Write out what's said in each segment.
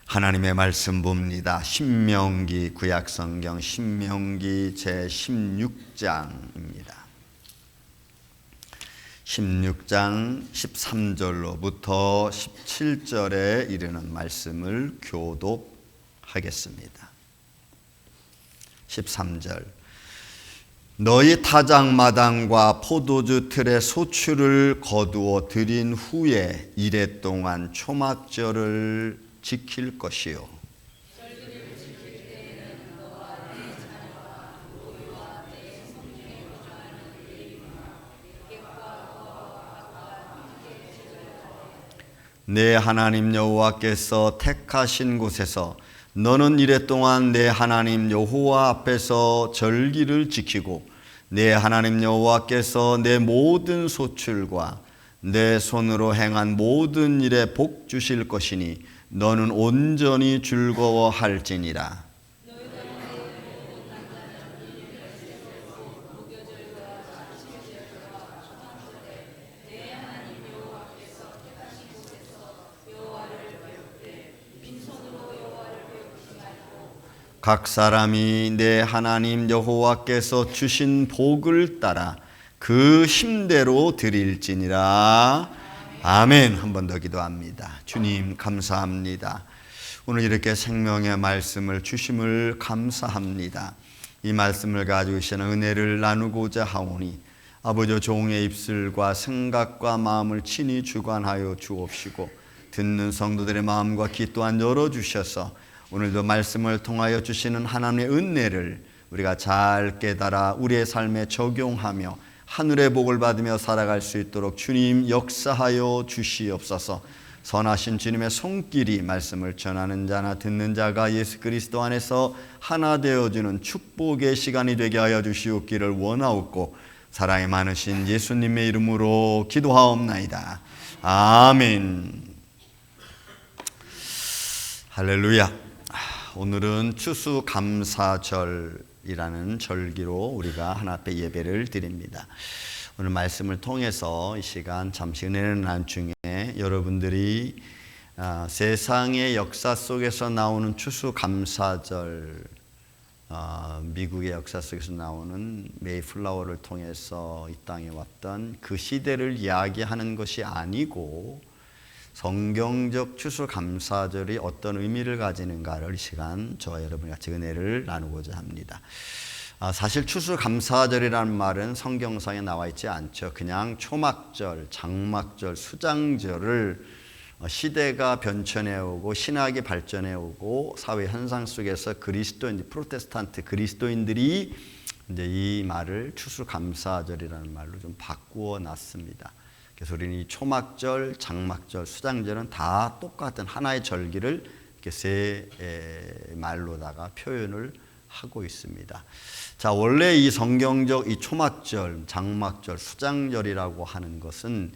하나님의 말씀 봅니다. 신명기 구약성경 신명기 제16장입니다. 16장 13절로부터 17절에 이르는 말씀을 교독하겠습니다. 13절 너희 타작마당과 포도주 틀에 소출을 거두어 들인 후에 이레 동안 초막절을 지킬 것이요 내 하나님 여호와께서 택하신 곳에서 너는 이레 동안 내 하나님 여호와 앞에서 절기를 지키고 내 하나님 여호와께서 내 모든 소출과 내 손으로 행한 모든 일에 복 주실 것이니 너는 온전히 즐거워할지니라. 각 사람이 내 하나님 여호와께서 주신 복을 따라 그 힘대로 드릴지니라. 아멘. 한 번 더 기도합니다. 주님 감사합니다. 오늘 이렇게 생명의 말씀을 주심을 감사합니다. 이 말씀을 가지고 시는 은혜를 나누고자 하오니 아버지 종의 입술과 생각과 마음을 친히 주관하여 주옵시고 듣는 성도들의 마음과 귀 또한 열어주셔서 오늘도 말씀을 통하여 주시는 하나님의 은혜를 우리가 잘 깨달아 우리의 삶에 적용하며 하늘의 복을 받으며 살아갈 수 있도록 주님 역사하여 주시옵소서. 선하신 주님의 손길이 말씀을 전하는 자나 듣는 자가 예수 그리스도 안에서 하나 되어주는 축복의 시간이 되게 하여 주시옵기를 원하옵고 사랑이 많으신 예수님의 이름으로 기도하옵나이다. 아멘. 할렐루야. 오늘은 추수감사절이라는 절기로 우리가 하나 앞에 예배를 드립니다. 오늘 말씀을 통해서 이 시간 잠시 은혜를 나눈 중에 여러분들이 세상의 역사 속에서 나오는 추수감사절, 미국의 역사 속에서 나오는 메이플라워를 통해서 이 땅에 왔던 그 시대를 이야기하는 것이 아니고 성경적 추수감사절이 어떤 의미를 가지는가를 이 시간 저와 여러분이 같이 은혜를 나누고자 합니다. 사실 추수감사절이라는 말은 성경상에 나와 있지 않죠. 그냥 초막절, 장막절, 수장절을 시대가 변천해 오고 신학이 발전해 오고 사회 현상 속에서 그리스도인, 프로테스탄트 그리스도인들이 이제 이 말을 추수감사절이라는 말로 좀 바꾸어 놨습니다. 그래서 우리는 이 초막절, 장막절, 수장절은 다 똑같은 하나의 절기를 이렇게 세 말로다가 표현을 하고 있습니다. 자, 원래 이 성경적 이 초막절, 장막절, 수장절이라고 하는 것은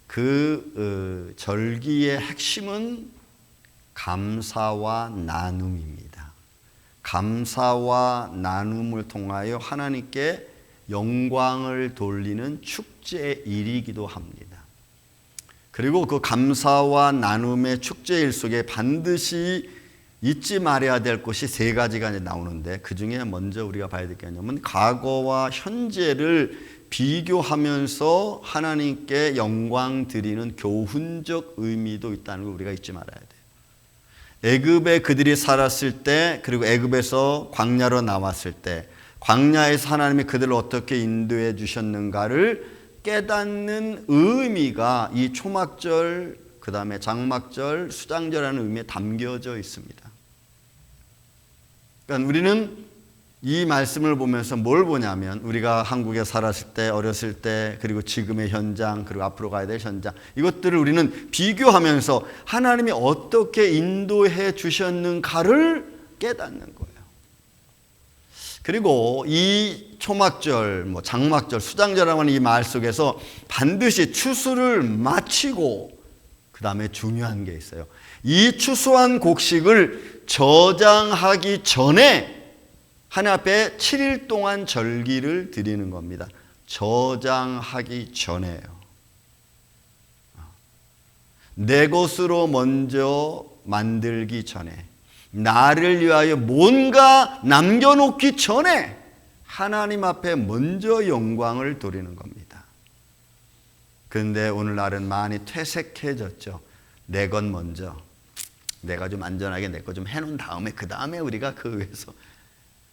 그 절기의 핵심은 감사와 나눔입니다. 감사와 나눔을 통하여 하나님께 영광을 돌리는 축제일이기도 합니다. 그리고 그 감사와 나눔의 축제일 속에 반드시 잊지 말아야 될 것이 세 가지가 이제 나오는데 그 중에 먼저 우리가 봐야 될 게 뭐냐면 과거와 현재를 비교하면서 하나님께 영광 드리는 교훈적 의미도 있다는 걸 우리가 잊지 말아야 돼요. 애굽에 그들이 살았을 때 그리고 애굽에서 광야로 나왔을 때 광야에서 하나님이 그들을 어떻게 인도해 주셨는가를 깨닫는 의미가 이 초막절, 그 다음에 장막절, 수장절이라는 의미에 담겨져 있습니다. 그러니까 우리는 이 말씀을 보면서 뭘 보냐면 우리가 한국에 살았을 때, 어렸을 때, 그리고 지금의 현장, 그리고 앞으로 가야 될 현장, 이것들을 우리는 비교하면서 하나님이 어떻게 인도해 주셨는가를 깨닫는 거예요. 그리고 이 초막절, 장막절, 수장절이라는 이 말 속에서 반드시 추수를 마치고 그 다음에 중요한 게 있어요. 이 추수한 곡식을 저장하기 전에 하나님 앞에 7일 동안 절기를 드리는 겁니다. 저장하기 전에요. 내 것으로 먼저 만들기 전에, 나를 위하여 뭔가 남겨놓기 전에 하나님 앞에 먼저 영광을 돌리는 겁니다. 그런데 오늘날은 많이 퇴색해졌죠. 내 것 먼저, 내가 좀 안전하게 내 거 좀 해놓은 다음에 그 다음에 우리가 그 위해서.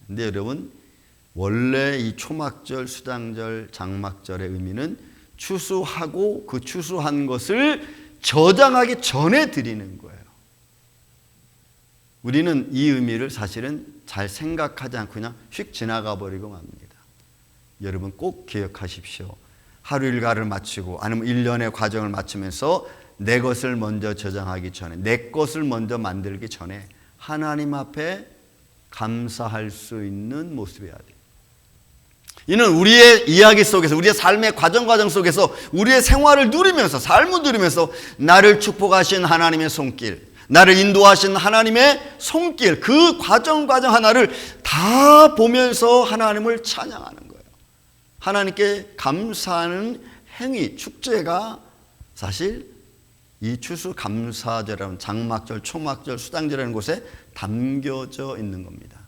근데 여러분, 원래 이 초막절, 수장절, 장막절의 의미는 추수하고 그 추수한 것을 저장하기 전에 드리는 거예요. 우리는 이 의미를 사실은 잘 생각하지 않고 그냥 휙 지나가 버리고 맙니다. 여러분 꼭 기억하십시오. 하루 일과를 마치고 아니면 1년의 과정을 마치면서 내 것을 먼저 저장하기 전에, 내 것을 먼저 만들기 전에 하나님 앞에 감사할 수 있는 모습이어야 돼요. 이는 우리의 이야기 속에서, 우리의 삶의 과정 속에서 우리의 생활을 누리면서, 삶을 누리면서 나를 축복하신 하나님의 손길, 나를 인도하신 하나님의 손길, 그 과정 하나를 다 보면서 하나님을 찬양하는 거예요. 하나님께 감사하는 행위, 축제가 사실 이 추수감사절이라는 장막절, 초막절, 수장절이라는 곳에 담겨져 있는 겁니다.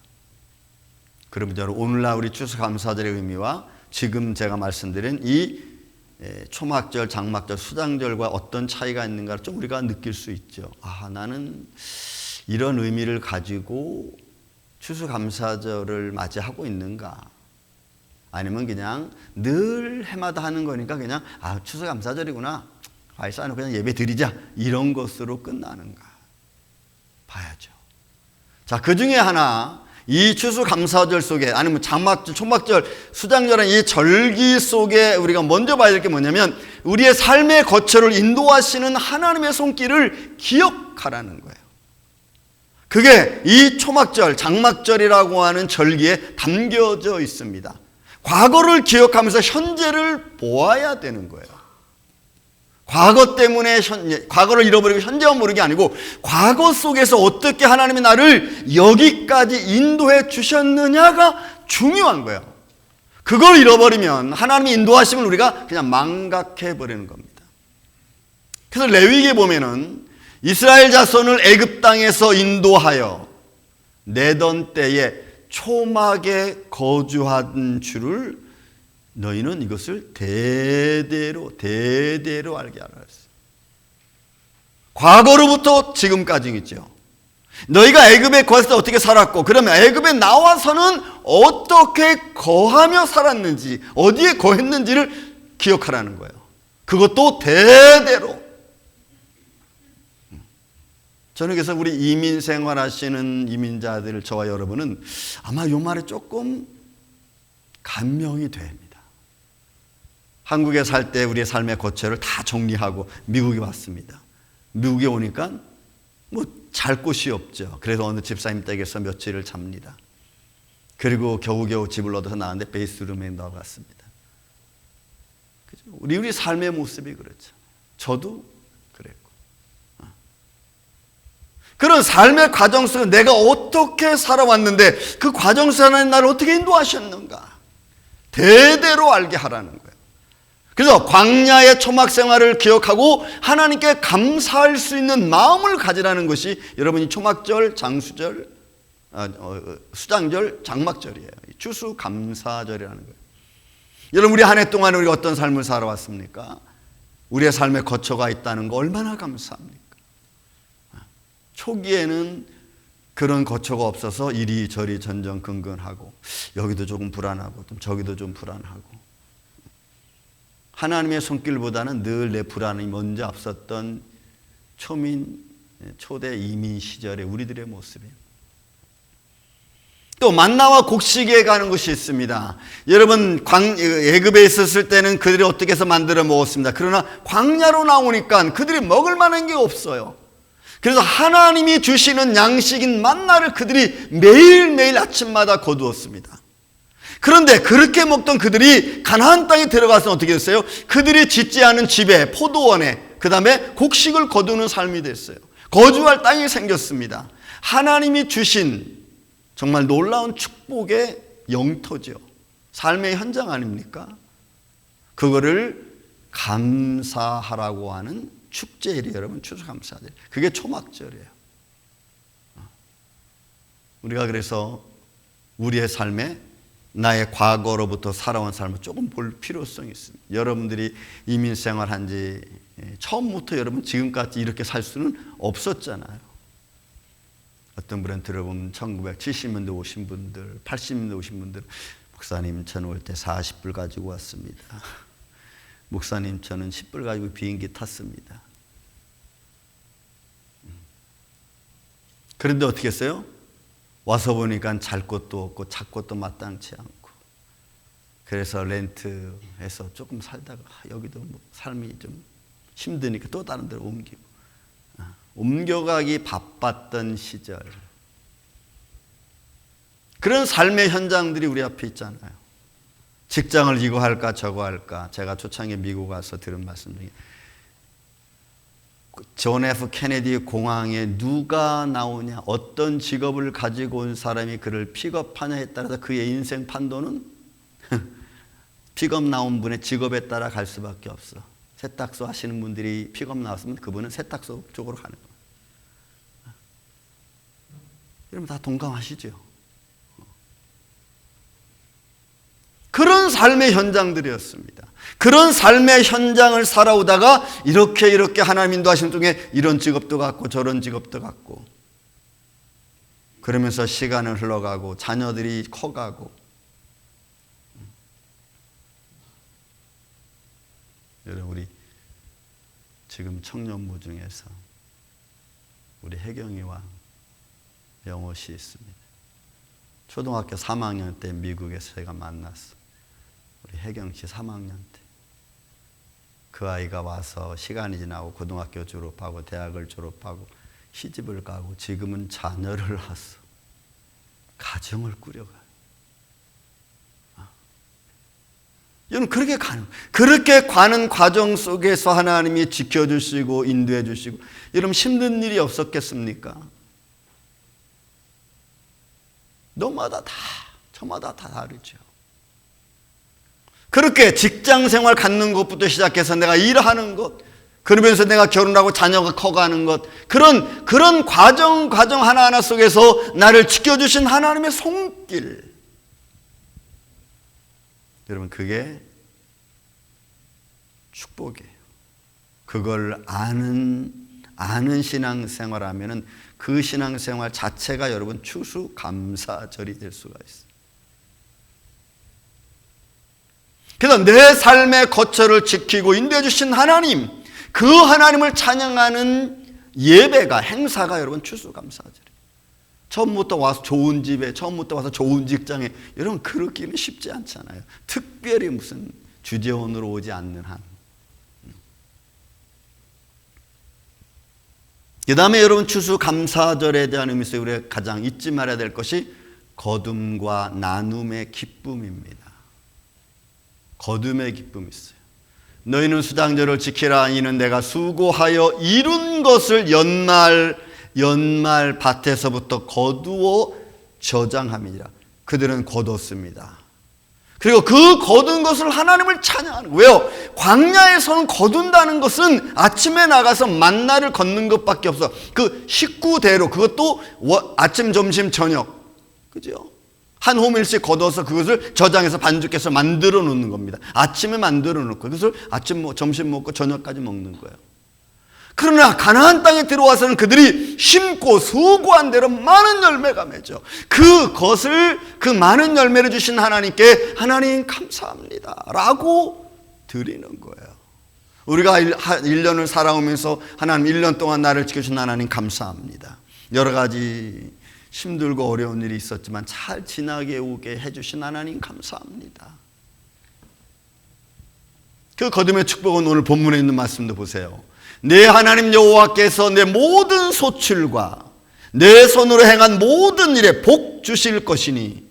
그럼 여러분, 오늘날 우리 추수감사절의 의미와 지금 제가 말씀드린 이 초막절, 장막절, 수장절과 어떤 차이가 있는가를 좀 우리가 느낄 수 있죠. 아, 나는 이런 의미를 가지고 추수감사절을 맞이하고 있는가? 아니면 그냥 늘 해마다 하는 거니까 그냥 추수감사절이구나, 과일 쌓아놓고 그냥 예배 드리자, 이런 것으로 끝나는가 봐야죠. 자, 그 중에 하나, 이 추수감사절 속에, 아니면 장막절, 초막절, 수장절은 이 절기 속에 우리가 먼저 봐야 될 게 뭐냐면 우리의 삶의 거처를 인도하시는 하나님의 손길을 기억하라는 거예요. 그게 이 초막절, 장막절이라고 하는 절기에 담겨져 있습니다. 과거를 기억하면서 현재를 보아야 되는 거예요. 과거 때문에 과거를 잃어버리고 현재만 모르는 게 아니고 과거 속에서 어떻게 하나님이 나를 여기까지 인도해 주셨느냐가 중요한 거예요. 그걸 잃어버리면 하나님이 인도하심을 우리가 그냥 망각해 버리는 겁니다. 그래서 레위기에 보면은 이스라엘 자손을 애굽 땅에서 인도하여 내던 때에 초막에 거주한 줄을 너희는 이것을 대대로 알게 하라 했어요. 과거로부터 지금까지겠죠. 너희가 애굽에 거했을 때 어떻게 살았고, 그러면 애굽에 나와서는 어떻게 거하며 살았는지, 어디에 거했는지를 기억하라는 거예요. 그것도 대대로. 저는 그래서 우리 이민 생활하시는 이민자들, 저와 여러분은 아마 이 말에 조금 감명이 됩니다. 한국에 살 때 우리의 삶의 거처를 다 정리하고 미국에 왔습니다. 미국에 오니까 잘 곳이 없죠. 그래서 어느 집사님 댁에서 며칠을 잡니다. 그리고 겨우겨우 집을 얻어서 나왔는데 베이스룸에 나갔습니다. 그죠? 우리 삶의 모습이 그렇죠. 저도 그랬고. 그런 삶의 과정 속에 내가 어떻게 살아왔는데 그 과정 속에 하나님 나를 어떻게 인도하셨는가 대대로 알게 하라는 거예요. 그래서 광야의 초막 생활을 기억하고 하나님께 감사할 수 있는 마음을 가지라는 것이 여러분이 초막절, 장수절, 수장절, 장막절이에요. 추수감사절이라는 거예요. 여러분, 우리 한 해 동안 우리가 어떤 삶을 살아왔습니까? 우리의 삶에 거처가 있다는 거 얼마나 감사합니까? 초기에는 그런 거처가 없어서 이리저리 전전긍긍하고 여기도 조금 불안하고 좀 저기도 좀 불안하고, 하나님의 손길보다는 늘 내 불안이 먼저 앞섰던 초대 이민 시절의 우리들의 모습이에요. 또 만나와 곡식에 가는 것이 있습니다. 여러분, 애굽에 있었을 때는 그들이 어떻게 해서 만들어 먹었습니다. 그러나 광야로 나오니까 그들이 먹을 만한 게 없어요. 그래서 하나님이 주시는 양식인 만나를 그들이 매일매일 아침마다 거두었습니다. 그런데 그렇게 먹던 그들이 가나안 땅에 들어가서 어떻게 됐어요? 그들이 짓지 않은 집에, 포도원에, 그 다음에 곡식을 거두는 삶이 됐어요. 거주할 땅이 생겼습니다. 하나님이 주신 정말 놀라운 축복의 영토죠. 삶의 현장 아닙니까? 그거를 감사하라고 하는 축제일이에요. 여러분, 추수감사절. 그게 초막절이에요. 우리가 그래서 우리의 삶에 나의 과거로부터 살아온 삶을 조금 볼 필요성이 있습니다. 여러분들이 이민 생활한 지 처음부터 여러분 지금까지 이렇게 살 수는 없었잖아요. 어떤 분은 들어보면 1970년대 오신 분들, 80년대 오신 분들, 목사님 저는 올 때 40불 가지고 왔습니다. 목사님 저는 10불 가지고 비행기 탔습니다. 그런데 어떻게 했어요? 와서 보니까 잘 곳도 없고 잘 곳도 마땅치 않고, 그래서 렌트해서 조금 살다가 여기도 뭐 삶이 좀 힘드니까 또 다른 데로 옮기고, 옮겨가기 바빴던 시절, 그런 삶의 현장들이 우리 앞에 있잖아요. 직장을 이거 할까 저거 할까. 제가 초창기에 미국 가서 들은 말씀 중에 존 F 케네디 공항에 누가 나오냐, 어떤 직업을 가지고 온 사람이 그를 픽업하냐에 따라서 그의 인생 판도는 픽업 나온 분의 직업에 따라 갈 수밖에 없어. 세탁소 하시는 분들이 픽업 나왔으면 그분은 세탁소 쪽으로 가는 거예요. 여러분 다 동감하시죠? 그런 삶의 현장들이었습니다. 그런 삶의 현장을 살아오다가 이렇게 하나님 인도하시는 중에 이런 직업도 갖고 저런 직업도 갖고, 그러면서 시간은 흘러가고 자녀들이 커가고, 여러분 우리 지금 청년부 중에서 우리 혜경이와 영호 씨 있습니다. 초등학교 3학년 때 미국에서 제가 만났어. 우리 혜경 씨 3학년 때. 그 아이가 와서 시간이 지나고 고등학교 졸업하고 대학을 졸업하고 시집을 가고 지금은 자녀를 낳았어. 가정을 꾸려가요. 여러분 그렇게 가는 과정 속에서 하나님이 지켜주시고 인도해 주시고, 여러분 힘든 일이 없었겠습니까? 너마다 다, 저마다 다 다르죠. 그렇게 직장 생활 갖는 것부터 시작해서 내가 일하는 것, 그러면서 내가 결혼하고 자녀가 커가는 것, 그런 과정 하나하나 속에서 나를 지켜주신 하나님의 손길. 여러분 그게 축복이에요. 그걸 아는 신앙생활하면은 그 신앙생활 자체가 여러분 추수감사절이 될 수가 있어요. 그래서 내 삶의 거처를 지키고 인도해 주신 하나님, 그 하나님을 찬양하는 예배가, 행사가 여러분 추수감사절이에요. 처음부터 와서 좋은 집에, 처음부터 와서 좋은 직장에, 여러분 그러기는 쉽지 않잖아요. 특별히 무슨 주재원으로 오지 않는 한. 그 다음에 여러분 추수감사절에 대한 의미에서 우리가 가장 잊지 말아야 될 것이 거둠과 나눔의 기쁨입니다. 거둠의 기쁨이 있어요. 너희는 수장절을 지키라. 이는 내가 수고하여 이룬 것을 연말 밭에서부터 거두어 저장함이니라. 그들은 거뒀습니다. 그리고 그 거둔 것을 하나님을 찬양하는 거예요. 왜요? 광야에서는 거둔다는 것은 아침에 나가서 만나를 걷는 것밖에 없어. 그 식구대로, 그것도 아침, 점심, 저녁, 그죠? 한 호밀씩 걷어서 그것을 저장해서 반죽해서 만들어 놓는 겁니다. 아침에 만들어 놓고 그것을 아침, 점심 먹고 저녁까지 먹는 거예요. 그러나 가나안 땅에 들어와서는 그들이 심고 수고한 대로 많은 열매가 맺어. 그것을, 그 많은 열매를 주신 하나님께 하나님 감사합니다 라고 드리는 거예요. 우리가 1년을 살아오면서 하나님 1년 동안 나를 지켜주신 하나님 감사합니다. 여러 가지 힘들고 어려운 일이 있었지만 잘 지나게 오게 해주신 하나님 감사합니다. 그 거듭의 축복은 오늘 본문에 있는 말씀도 보세요. 내 하나님 여호와께서 내 모든 소출과 내 손으로 행한 모든 일에 복 주실 것이니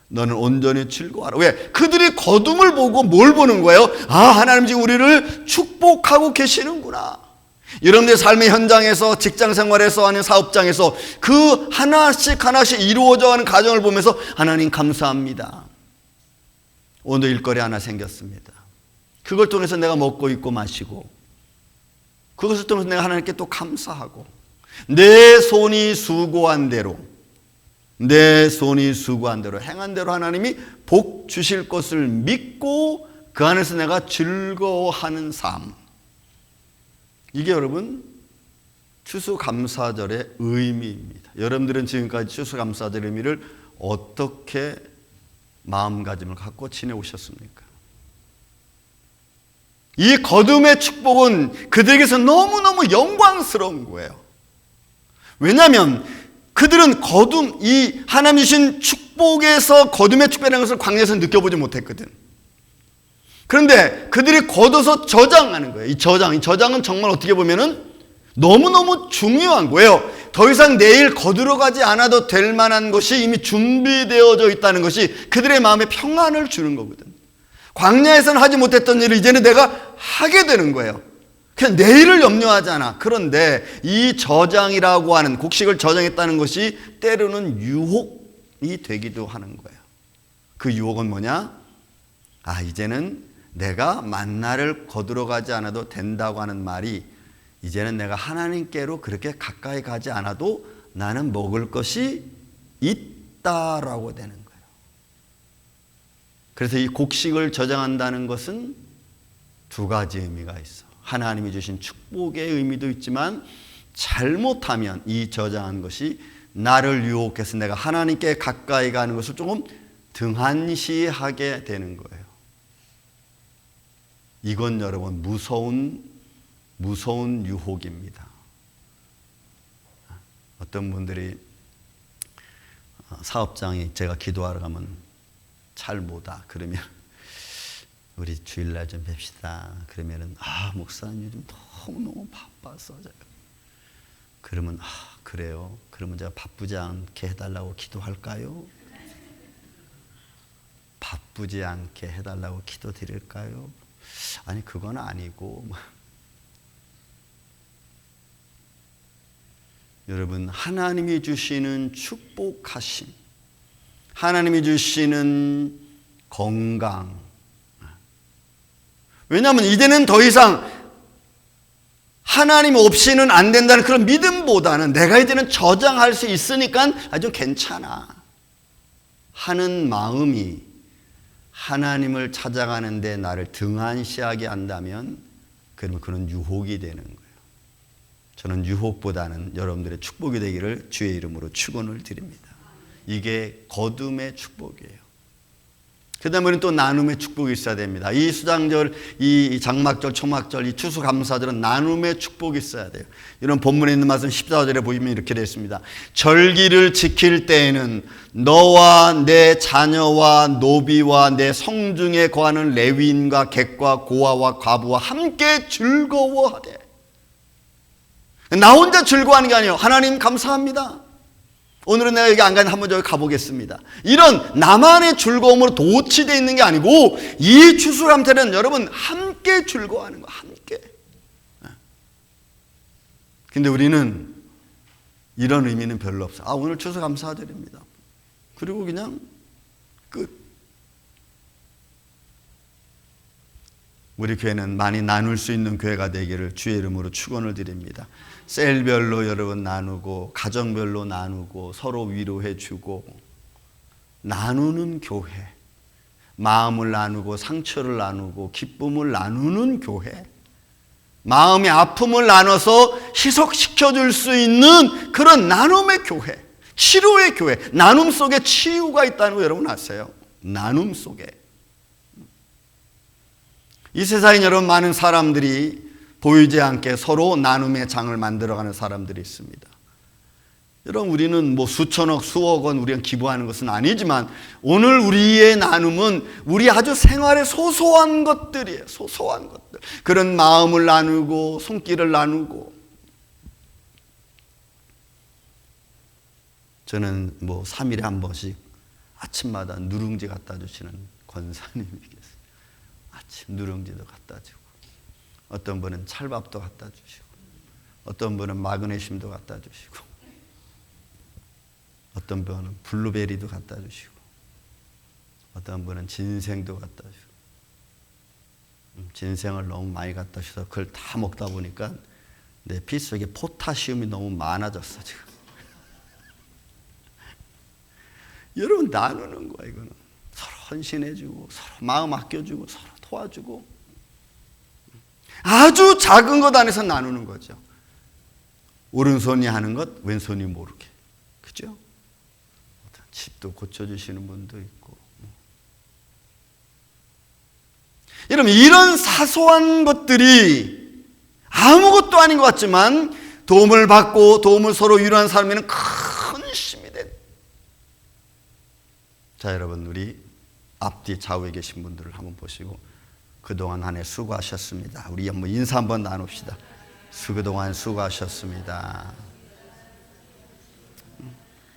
너는 온전히 즐거워하라. 왜? 그들이 거둠을 보고 뭘 보는 거예요? 아, 하나님 지금 우리를 축복하고 계시는구나. 여러분들의 삶의 현장에서, 직장 생활에서, 아니면 사업장에서 그 하나씩 이루어져가는 과정을 보면서 하나님 감사합니다. 오늘 일거리 하나 생겼습니다. 그걸 통해서 내가 먹고 입고 마시고, 그것을 통해서 내가 하나님께 또 감사하고, 내 손이 수고한 대로 내 손이 수고한 대로 행한 대로 하나님이 복 주실 것을 믿고 그 안에서 내가 즐거워하는 삶. 이게 여러분 추수감사절의 의미입니다. 여러분들은 지금까지 추수감사절 의미를 어떻게 마음가짐을 갖고 지내오셨습니까? 이 거둠의 축복은 그들에게서 너무너무 영광스러운 거예요. 왜냐하면 그들은 이 하나님 주신 축복에서 거둠의 축복이라는 것을 광야에서 느껴보지 못했거든. 그런데 그들이 걷어서 저장하는 거예요. 이 저장은 정말 어떻게 보면은 너무너무 중요한 거예요. 더 이상 내일 거두러 가지 않아도 될 만한 것이 이미 준비되어져 있다는 것이 그들의 마음에 평안을 주는 거거든. 광야에서는 하지 못했던 일을 이제는 내가 하게 되는 거예요. 그냥 내일을 염려하지 않아. 그런데 이 저장이라고 하는 곡식을 저장했다는 것이 때로는 유혹이 되기도 하는 거예요. 그 유혹은 뭐냐? 이제는 내가 만나를 거두러 가지 않아도 된다고 하는 말이 이제는 내가 하나님께로 그렇게 가까이 가지 않아도 나는 먹을 것이 있다라고 되는 거예요. 그래서 이 곡식을 저장한다는 것은 두 가지 의미가 있어. 하나님이 주신 축복의 의미도 있지만 잘못하면 이 저장한 것이 나를 유혹해서 내가 하나님께 가까이 가는 것을 조금 등한시하게 되는 거예요. 이건 여러분 무서운 유혹입니다. 어떤 분들이 사업장에 제가 기도하러 가면 잘 못 와. 그러면 우리 주일날 좀 뵙시다. 그러면은 목사님 요즘 너무너무 바빠서 그러면 그래요. 그러면 제가 바쁘지 않게 해달라고 기도할까요? 바쁘지 않게 해달라고 기도드릴까요? 아니 그건 아니고 여러분 하나님이 주시는 축복하심, 하나님이 주시는 건강. 왜냐하면 이제는 더 이상 하나님 없이는 안 된다는 그런 믿음보다는 내가 이제는 저장할 수 있으니까 좀 괜찮아 하는 마음이 하나님을 찾아가는 데 나를 등한시하게 한다면 그러면 그는 유혹이 되는 거예요. 저는 유혹보다는 여러분들의 축복이 되기를 주의 이름으로 축원을 드립니다. 이게 거둠의 축복이에요. 그 다음에 우리는 또 나눔의 축복이 있어야 됩니다. 이 수장절, 이 장막절, 초막절, 이 추수감사절은 나눔의 축복이 있어야 돼요. 이런 본문에 있는 말씀 14절에 보시면 이렇게 되어 있습니다. 절기를 지킬 때에는 너와 내 자녀와 노비와 내 성중에 거하는 레위인과 객과 고아와 과부와 함께 즐거워하되. 나 혼자 즐거워하는 게 아니에요. 하나님 감사합니다. 오늘은 내가 여기 안 가는데 한번 저기 가보겠습니다. 이런 나만의 즐거움으로 도취되어 있는 게 아니고 이 추수감사는 여러분 함께 즐거워하는 거, 함께. 근데 우리는 이런 의미는 별로 없어. 오늘 추수감사드립니다. 그리고 그냥 끝. 우리 교회는 많이 나눌 수 있는 교회가 되기를 주의 이름으로 축원을 드립니다. 셀별로 여러분 나누고 가정별로 나누고 서로 위로해 주고 나누는 교회, 마음을 나누고 상처를 나누고 기쁨을 나누는 교회, 마음의 아픔을 나눠서 희석시켜 줄 수 있는 그런 나눔의 교회, 치료의 교회. 나눔 속에 치유가 있다는 거 여러분 아세요? 나눔 속에. 이 세상에 여러분 많은 사람들이 보이지 않게 서로 나눔의 장을 만들어가는 사람들이 있습니다. 여러분 우리는 수천억 수억 원 우리가 기부하는 것은 아니지만 오늘 우리의 나눔은 우리 아주 생활의 소소한 것들이에요. 소소한 것들. 그런 마음을 나누고 손길을 나누고. 저는 3일에 한 번씩 아침마다 누룽지 갖다 주시는 권사님이 계세요. 아침 누룽지도 갖다 주고 어떤 분은 찰밥도 갖다 주시고 어떤 분은 마그네슘도 갖다 주시고 어떤 분은 블루베리도 갖다 주시고 어떤 분은 진생도 갖다 주시고 진생을 너무 많이 갖다 주셔서 그걸 다 먹다 보니까 내 피 속에 포타시움이 너무 많아졌어 지금. 여러분 나누는 거야. 이거는 서로 헌신해주고 서로 마음 아껴주고 서로 도와주고 아주 작은 것 안에서 나누는 거죠. 오른손이 하는 것 왼손이 모르게. 그죠? 집도 고쳐주시는 분도 있고. 여러분 이런 사소한 것들이 아무것도 아닌 것 같지만 도움을 받고 도움을 서로 위로하는 사람에는 큰 힘이 된. 자 여러분 우리 앞뒤 좌우에 계신 분들을 한번 보시고 그동안 한 해 수고하셨습니다. 우리 한번 인사 한번 나눕시다. 그동안 수고하셨습니다.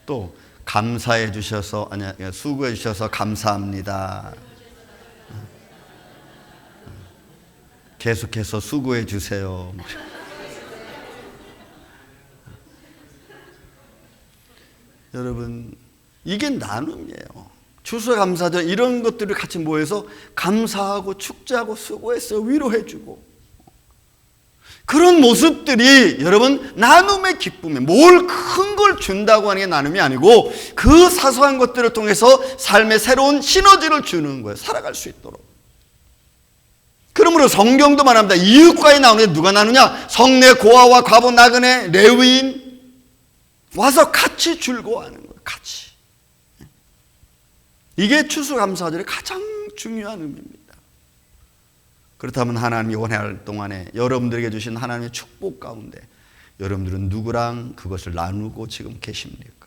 또 감사해 주셔서 수고해 주셔서 감사합니다. 계속해서 수고해 주세요. 여러분 이게 나눔이에요. 추수감사절 이런 것들을 같이 모여서 감사하고 축제하고 수고했어요. 위로해주고 그런 모습들이 여러분 나눔의 기쁨에 뭘 큰 걸 준다고 하는 게 나눔이 아니고 그 사소한 것들을 통해서 삶의 새로운 시너지를 주는 거예요. 살아갈 수 있도록. 그러므로 성경도 말합니다. 이웃과에 나누는데 누가 나누냐? 성내 고아와 과부 나그네 레위인 와서 같이 즐거워하는 거예요. 같이. 이게 추수감사절의 가장 중요한 의미입니다. 그렇다면 하나님이 온 해 동안에 여러분들에게 주신 하나님의 축복 가운데 여러분들은 누구랑 그것을 나누고 지금 계십니까?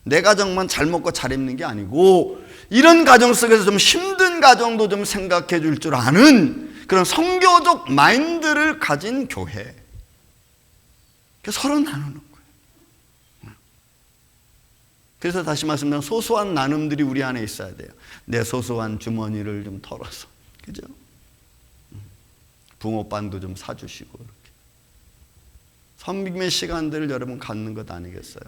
내 가정만 잘 먹고 잘 입는 게 아니고 이런 가정 속에서 좀 힘든 가정도 좀 생각해 줄 줄 아는 그런 성교적 마인드를 가진 교회. 서로 나누는 거예요. 그래서 다시 말씀드리면 소소한 나눔들이 우리 안에 있어야 돼요. 내 소소한 주머니를 좀 털어서. 그죠? 붕어빵도 좀 사주시고 이렇게. 섬김의 시간들을 여러분 갖는 것 아니겠어요?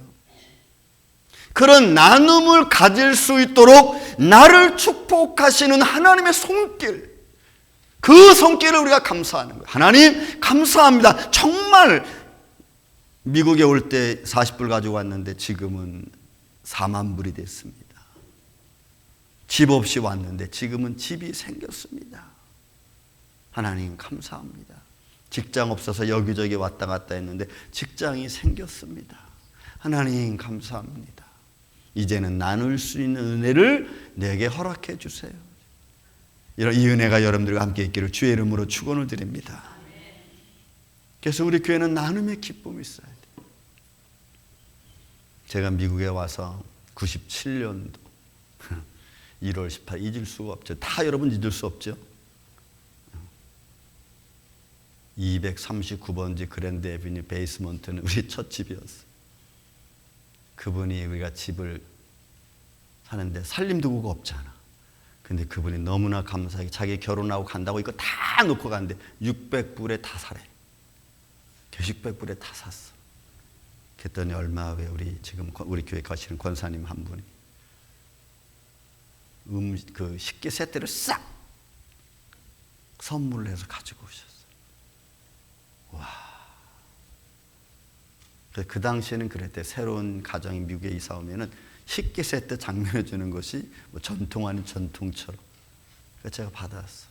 그런 나눔을 가질 수 있도록 나를 축복하시는 하나님의 손길, 그 손길을 우리가 감사하는 거예요. 하나님 감사합니다. 정말 미국에 올 때 40불 가지고 왔는데 지금은 4만 불이 됐습니다. 집 없이 왔는데 지금은 집이 생겼습니다. 하나님 감사합니다. 직장 없어서 여기저기 왔다 갔다 했는데 직장이 생겼습니다. 하나님 감사합니다. 이제는 나눌 수 있는 은혜를 내게 허락해 주세요. 이런 이 은혜가 여러분들과 함께 있기를 주의 이름으로 축원을 드립니다. 그래서 우리 교회는 나눔의 기쁨이 있어야 돼요. 제가 미국에 와서 97년도 1월 18일 잊을 수가 없죠. 다 여러분 잊을 수 없죠. 239번지 그랜드 애비뉴 베이스먼트는 우리 첫 집이었어요. 그분이 우리가 집을 사는데 살림도구가 없잖아. 근데 그분이 너무나 감사하게 자기 결혼하고 간다고 이거 다 놓고 갔는데 600불에 다 사래. 600불에 다 샀어. 그랬더니 얼마 후에 지금 우리 교회 가시는 권사님 한 분이 그 식기 세트를 싹 선물을 해서 가지고 오셨어요. 와. 그 당시에는 그랬대. 새로운 가정이 미국에 이사 오면은 식기 세트 장면해 주는 것이 뭐 전통 아닌 전통처럼. 그래서 제가 받았어.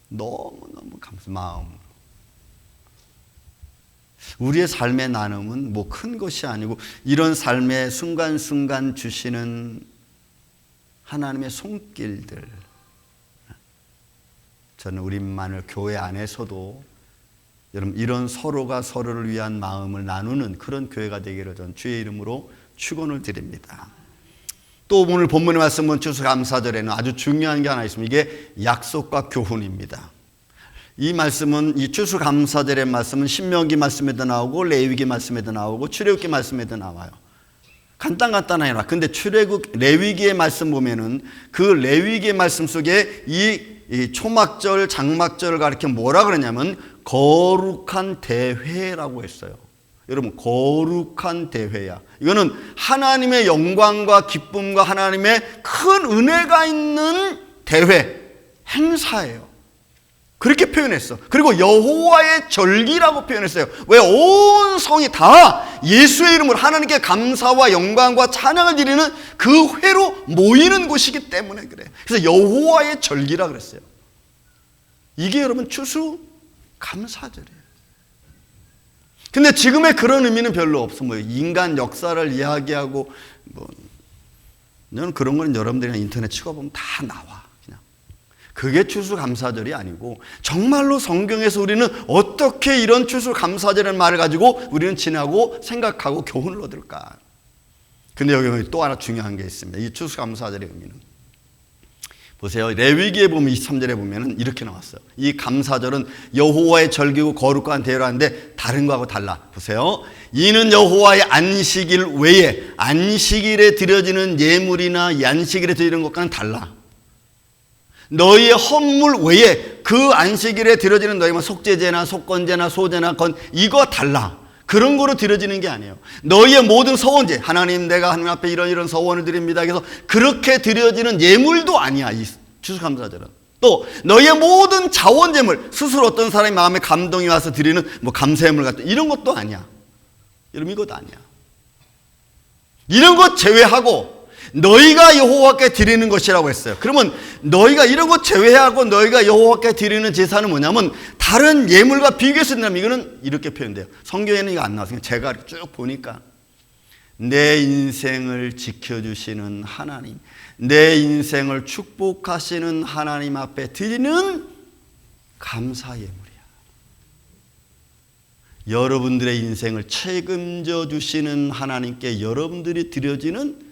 너무너무 마음으로. 우리의 삶의 나눔은 뭐 큰 것이 아니고 이런 삶의 순간순간 주시는 하나님의 손길들. 저는 우리만을 교회 안에서도 여러분 이런 서로가 서로를 위한 마음을 나누는 그런 교회가 되기를 전 주의 이름으로 축원을 드립니다. 또 오늘 본문의 말씀은 추수감사절에는 아주 중요한 게 하나 있습니다. 이게 약속과 교훈입니다. 이 말씀은 이 추수감사절의 말씀은 신명기 말씀에도 나오고 레위기 말씀에도 나오고 출애굽기 말씀에도 나와요. 간단하나. 근데 출애굽 레위기의 말씀 보면은 그 레위기의 말씀 속에 이 초막절, 장막절을 가리켜 뭐라 그러냐면 거룩한 대회라고 했어요. 여러분 거룩한 대회야. 이거는 하나님의 영광과 기쁨과 하나님의 큰 은혜가 있는 대회, 행사예요. 그렇게 표현했어. 그리고 여호와의 절기라고 표현했어요. 왜? 온 성이 다 예수의 이름으로 하나님께 감사와 영광과 찬양을 드리는 그 회로 모이는 곳이기 때문에 그래요. 그래서 여호와의 절기라 그랬어요. 이게 여러분 추수감사절이에요. 근데 지금의 그런 의미는 별로 없어. 뭐 인간 역사를 이야기하고 저는 그런 건 여러분들이 인터넷 치고보면 다 나와. 그냥 그게 추수감사절이 아니고 정말로 성경에서 우리는 어떻게 이런 추수감사절이라는 말을 가지고 우리는 지나고 생각하고 교훈을 얻을까. 근데 여기 또 하나 중요한 게 있습니다. 이 추수감사절의 의미는 보세요. 레위기에 보면 23절에 보면 이렇게 나왔어요. 이 감사절은 여호와의 절기고 거룩한 대회라는데 다른 거하고 달라. 보세요. 이는 여호와의 안식일 외에 안식일에 드려지는 예물이나 안식일에 드리는 것과는 달라. 너희의 헌물 외에 그 안식일에 드려지는 너희 속죄제나 속건제나 소제나 건 이거 달라. 그런 거로 드려지는 게 아니에요. 너희의 모든 서원제, 하나님 내가 하나님 앞에 이런 서원을 드립니다. 그래서 그렇게 드려지는 예물도 아니야. 이 추수감사절은. 또 너희의 모든 자원제물, 스스로 어떤 사람이 마음에 감동이 와서 드리는 감사예물 같은 이런 것도 아니야. 여러분 이것도 아니야. 이런 것 제외하고 너희가 여호와께 드리는 것이라고 했어요. 그러면 너희가 이런 것 제외하고 너희가 여호와께 드리는 제사는 뭐냐면 다른 예물과 비교해서 드리면 이거는 이렇게 표현돼요. 성경에는 이거 안 나왔어요. 제가 쭉 보니까 내 인생을 지켜주시는 하나님, 내 인생을 축복하시는 하나님 앞에 드리는 감사 예물이야. 여러분들의 인생을 책임져 주시는 하나님께 여러분들이 드려지는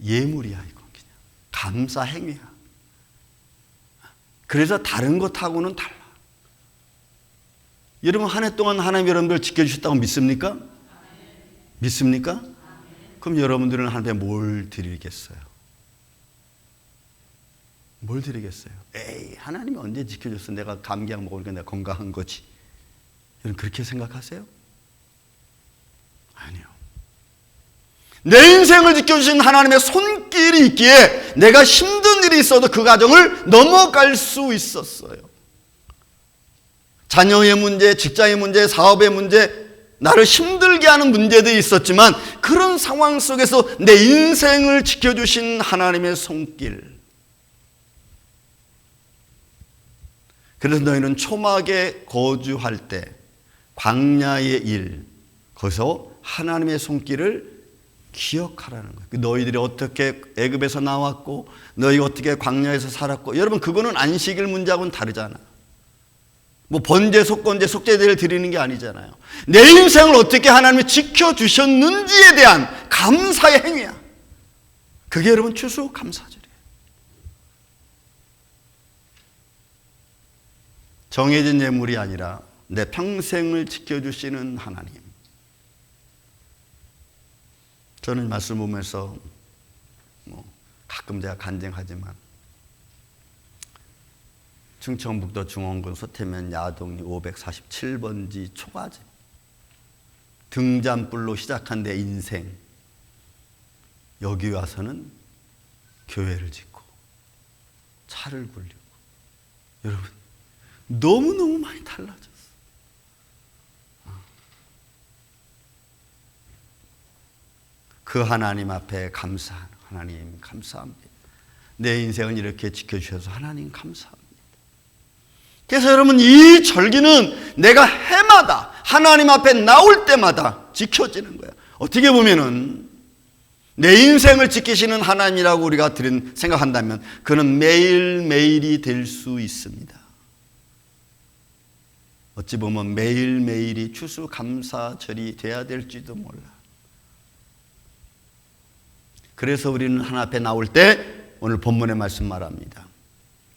예물이야. 이건 그냥 감사 행위야. 그래서 다른 것하고는 달라. 여러분 한 해 동안 하나님 여러분들 지켜주셨다고 믿습니까? 믿습니까? 그럼 여러분들은 하나님께 뭘 드리겠어요? 뭘 드리겠어요? 에이, 하나님이 언제 지켜줬어? 내가 감기약 먹으니까 내가 건강한 거지. 여러분 그렇게 생각하세요? 아니요. 내 인생을 지켜주신 하나님의 손길이 있기에 내가 힘든 일이 있어도 그 과정을 넘어갈 수 있었어요. 자녀의 문제, 직장의 문제, 사업의 문제, 나를 힘들게 하는 문제들이 있었지만 그런 상황 속에서 내 인생을 지켜주신 하나님의 손길. 그래서 너희는 초막에 거주할 때 광야의 일, 거기서 하나님의 손길을 기억하라는 거예요. 너희들이 어떻게 애굽에서 나왔고 너희가 어떻게 광야에서 살았고 여러분 그거는 안식일 문제하고는 다르잖아. 번제, 속건제, 속죄제를 드리는 게 아니잖아요. 내 인생을 어떻게 하나님이 지켜주셨는지에 대한 감사의 행위야. 그게 여러분 추수감사절이에요. 정해진 예물이 아니라 내 평생을 지켜주시는 하나님. 저는 말씀 보면서 가끔 제가 간증하지만 충청북도 중원군 서태면 야동리 547번지 초가집 등잔불로 시작한 내 인생 여기 와서는 교회를 짓고 차를 굴리고 여러분 너무너무 많이 달라졌어. 그 하나님 앞에 감사하는 하나님 감사합니다. 내 인생을 이렇게 지켜주셔서 하나님 감사합니다. 그래서 여러분 이 절기는 내가 해마다 하나님 앞에 나올 때마다 지켜지는 거예요. 어떻게 보면은 내 인생을 지키시는 하나님이라고 우리가 생각한다면 그는 매일매일이 될 수 있습니다. 어찌 보면 매일매일이 추수감사절이 돼야 될지도 몰라. 그래서 우리는 하나님 앞에 나올 때 오늘 본문의 말씀 말합니다.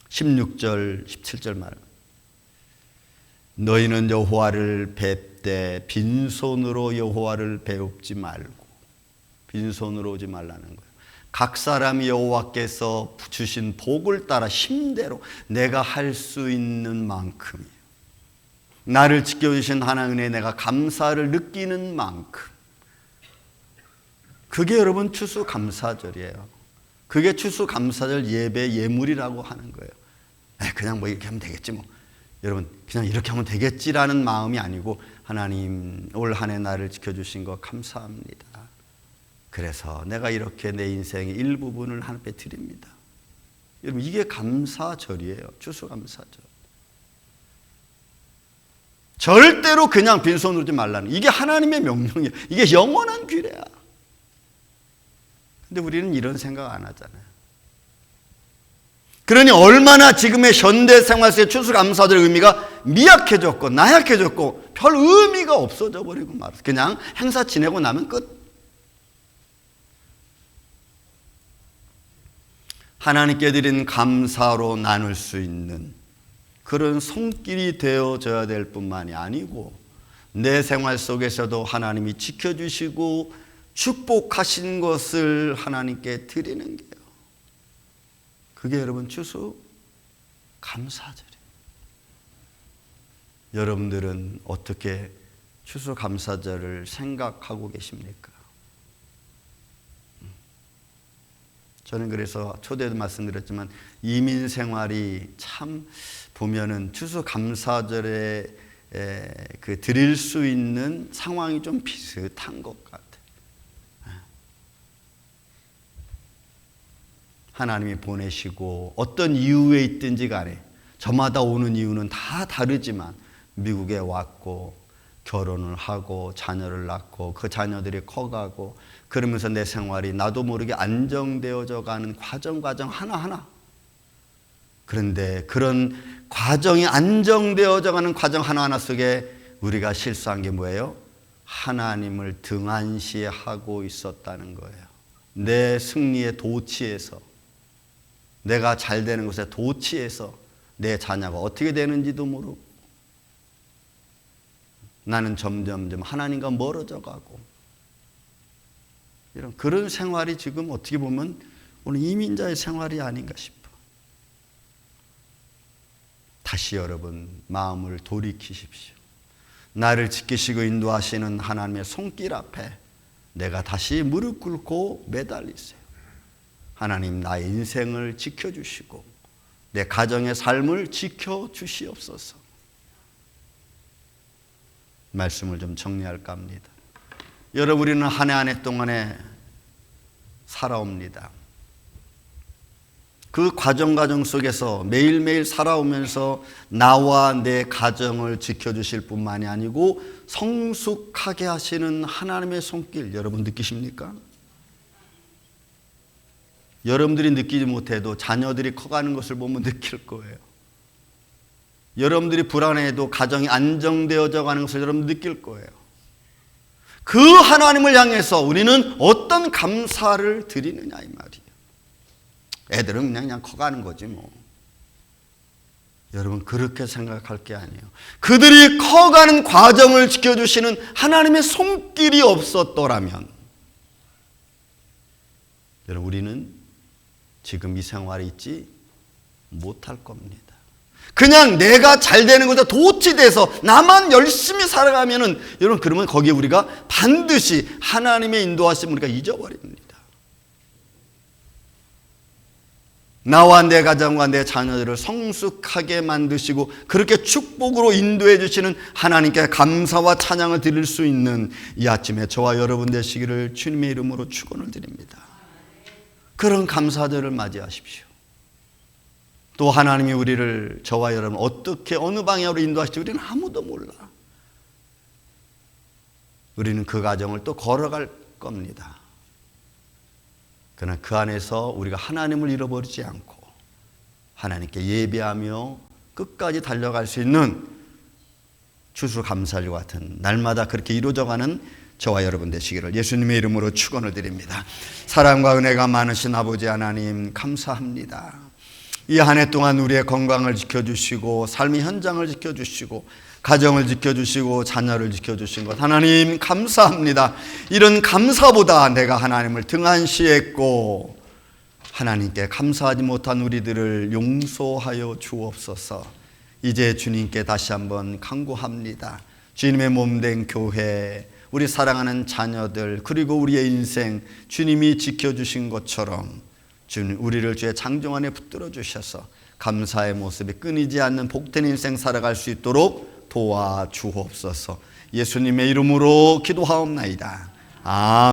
16절 17절 말 너희는 여호와를 뵙되 빈손으로 여호와를 배웁지 말고 빈손으로 오지 말라는 거예요. 각 사람이 여호와께서 주신 복을 따라 힘대로 내가 할 수 있는 만큼이에요. 나를 지켜주신 하나님의 내가 감사를 느끼는 만큼. 그게 여러분 추수감사절이에요. 그게 추수감사절 예배 예물이라고 하는 거예요. 그냥 이렇게 하면 되겠지 뭐. 여러분 그냥 이렇게 하면 되겠지라는 마음이 아니고 하나님 올 한 해 나를 지켜주신 거 감사합니다. 그래서 내가 이렇게 내 인생의 일부분을 하나님께 드립니다. 여러분 이게 감사절이에요. 추수감사절. 절대로 그냥 빈손으로 오지 말라는, 이게 하나님의 명령이에요. 이게 영원한 규례야. 근데 우리는 이런 생각 안 하잖아요. 그러니 얼마나 지금의 현대 생활 속의 추수감사절의 의미가 미약해졌고 나약해졌고 별 의미가 없어져 버리고 말았어. 그냥 행사 지내고 나면 끝. 하나님께 드린 감사로 나눌 수 있는 그런 손길이 되어져야 될 뿐만이 아니고 내 생활 속에서도 하나님이 지켜주시고 축복하신 것을 하나님께 드리는 게요. 그게 여러분 추수 감사절이에요. 여러분들은 어떻게 추수 감사절을 생각하고 계십니까? 저는 그래서 초대도 말씀드렸지만 이민 생활이 참 보면은 추수 감사절에 그 드릴 수 있는 상황이 좀 비슷한 것 같아요. 하나님이 보내시고 어떤 이유에 있든지 간에 저마다 오는 이유는 다 다르지만 미국에 왔고 결혼을 하고 자녀를 낳고 그 자녀들이 커가고 그러면서 내 생활이 나도 모르게 안정되어져 가는 과정 하나하나. 그런데 그런 과정이 안정되어져 가는 과정 하나하나 속에 우리가 실수한 게 뭐예요? 하나님을 등한시하고 있었다는 거예요. 내 승리의 도취에서, 내가 잘 되는 곳에 도취해서 내 자녀가 어떻게 되는지도 모르고 나는 점점 하나님과 멀어져 가고 이런 그런 생활이 지금 어떻게 보면 오늘 이민자의 생활이 아닌가 싶어. 다시 여러분 마음을 돌이키십시오. 나를 지키시고 인도하시는 하나님의 손길 앞에 내가 다시 무릎 꿇고 매달리세요. 하나님 나의 인생을 지켜주시고 내 가정의 삶을 지켜주시옵소서. 말씀을 좀 정리할까 합니다. 여러분 우리는 한 해 한 해 동안에 살아옵니다. 그 과정 속에서 매일매일 살아오면서 나와 내 가정을 지켜주실 뿐만이 아니고 성숙하게 하시는 하나님의 손길 여러분 느끼십니까? 여러분들이 느끼지 못해도 자녀들이 커가는 것을 보면 느낄 거예요. 여러분들이 불안해도 가정이 안정되어져 가는 것을 여러분 느낄 거예요. 그 하나님을 향해서 우리는 어떤 감사를 드리느냐 이 말이에요. 애들은 그냥 커가는 거지 뭐. 여러분 그렇게 생각할 게 아니에요. 그들이 커가는 과정을 지켜주시는 하나님의 손길이 없었더라면 여러분 우리는 지금 이 생활에 있지 못할 겁니다. 그냥 내가 잘 되는 것에 도취돼서 나만 열심히 살아가면은 여러분 그러면 거기에 우리가 반드시 하나님의 인도하심을 우리가 잊어버립니다. 나와 내 가정과 내 자녀들을 성숙하게 만드시고 그렇게 축복으로 인도해 주시는 하나님께 감사와 찬양을 드릴 수 있는 이 아침에 저와 여러분 되시기를 주님의 이름으로 축원을 드립니다. 그런 감사절을 맞이하십시오. 또 하나님이 우리를 저와 여러분 어떻게 어느 방향으로 인도하실지 우리는 아무도 몰라. 우리는 그 과정을 또 걸어갈 겁니다. 그러나 그 안에서 우리가 하나님을 잃어버리지 않고 하나님께 예배하며 끝까지 달려갈 수 있는 추수감사절 같은 날마다 그렇게 이루어져가는 저와 여러분 되시기를 예수님의 이름으로 축원을 드립니다. 사랑과 은혜가 많으신 아버지 하나님 감사합니다. 이 한 해 동안 우리의 건강을 지켜주시고 삶의 현장을 지켜주시고 가정을 지켜주시고 자녀를 지켜주신 것 하나님 감사합니다. 이런 감사보다 내가 하나님을 등한시했고 하나님께 감사하지 못한 우리들을 용서하여 주옵소서. 이제 주님께 다시 한번 간구합니다. 주님의 몸된 교회, 우리 사랑하는 자녀들, 그리고 우리의 인생 주님이 지켜주신 것처럼 주님 우리를 주의 장정 안에 붙들어 주셔서 감사의 모습이 끊이지 않는 복된 인생 살아갈 수 있도록 도와주옵소서. 예수님의 이름으로 기도하옵나이다. 아멘.